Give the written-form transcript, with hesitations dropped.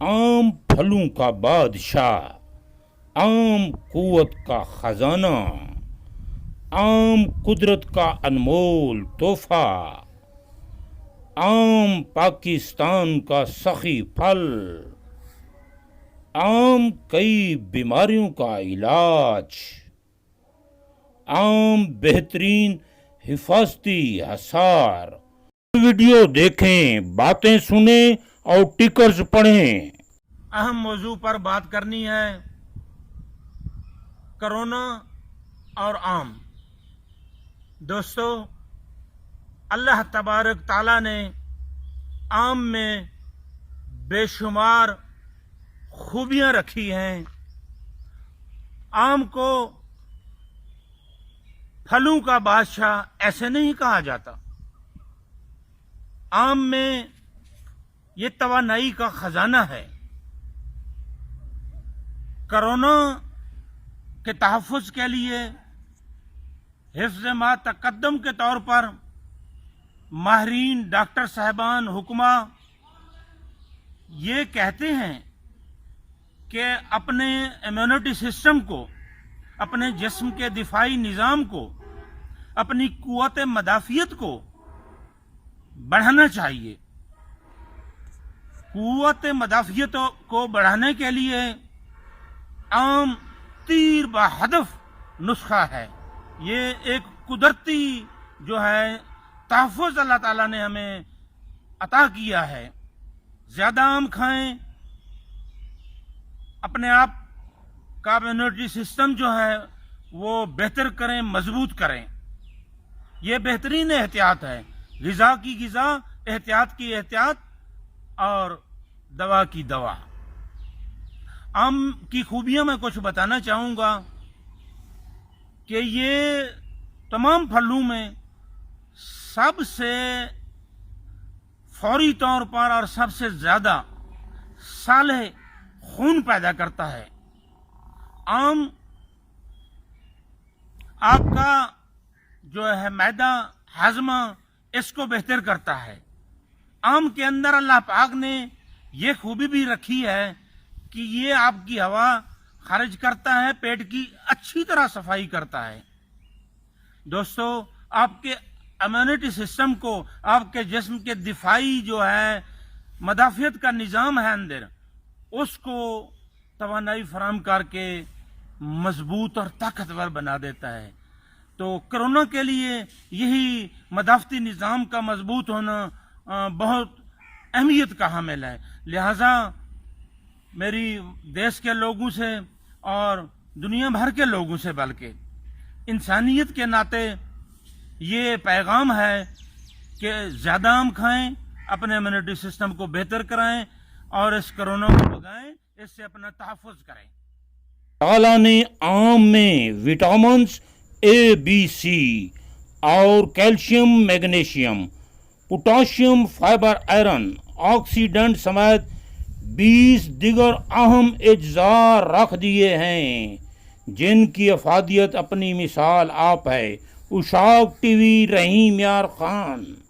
عام پھلوں کا بادشاہ، عام قوت کا خزانہ، عام قدرت کا انمول تحفہ، عام پاکستان کا سخی پھل، عام کئی بیماریوں کا علاج، عام بہترین حفاظتی حصار۔ ویڈیو دیکھیں، باتیں سنیں اور ٹکرز پڑھیں۔ اہم موضوع پر بات کرنی ہے، کرونا اور عام۔ دوستو، اللہ تبارک تعالیٰ نے عام میں بے شمار خوبیاں رکھی ہیں۔ عام کو پھلوں کا بادشاہ ایسے نہیں کہا جاتا۔ عام میں یہ توانائی کا خزانہ ہے۔ کرونا کے تحفظ کے لیے حفظ ما تقدم کے طور پر ماہرین، ڈاکٹر صاحبان، حکماء یہ کہتے ہیں کہ اپنے امیونٹی سسٹم کو، اپنے جسم کے دفاعی نظام کو، اپنی قوت مدافعت کو بڑھانا چاہیے۔ قوت مدافعت کو بڑھانے کے لیے عام تیر بہدف نسخہ ہے۔ یہ ایک قدرتی جو ہے تحفظ اللہ تعالیٰ نے ہمیں عطا کیا ہے۔ زیادہ عام کھائیں، اپنے آپ کا امیونٹی سسٹم جو ہے وہ بہتر کریں، مضبوط کریں۔ یہ بہترین احتیاط ہے۔ غذا کی غذا، احتیاط کی احتیاط اور دوا کی دوا۔ عام کی خوبیاں میں کچھ بتانا چاہوں گا کہ یہ تمام پھلوں میں سب سے فوری طور پر اور سب سے زیادہ صالح خون پیدا کرتا ہے۔ عام آپ کا جو ہے معدہ، ہاضمہ، اس کو بہتر کرتا ہے۔ عام کے اندر اللہ پاک نے یہ خوبی بھی رکھی ہے کہ یہ آپ کی ہوا خارج کرتا ہے، پیٹ کی اچھی طرح صفائی کرتا ہے۔ دوستو، آپ کے امیونٹی سسٹم کو، آپ کے جسم کے دفاعی جو ہے مدافعت کا نظام ہے اندر، اس کو توانائی فراہم کر کے مضبوط اور طاقتور بنا دیتا ہے۔ تو کرونا کے لیے یہی مدافعتی نظام کا مضبوط ہونا بہت اہمیت کا حامل ہے۔ لہذا میری دیش کے لوگوں سے اور دنیا بھر کے لوگوں سے، بلکہ انسانیت کے ناطے یہ پیغام ہے کہ زیادہ عام کھائیں، اپنے امیونٹی سسٹم کو بہتر کرائیں اور اس کرونا کو بھگائیں، اس سے اپنا تحفظ کریں۔ تعالیٰ نے عام میں وٹامنز اے، بی، سی اور calcium, magnesium, potassium, fibre, iron, oxidant سمیت 20 دیگر اہم اجزاء رکھ دیے ہیں جن کی افادیت اپنی مثال آپ ہے۔ اشاق ٹی وی، رحیم یار خان۔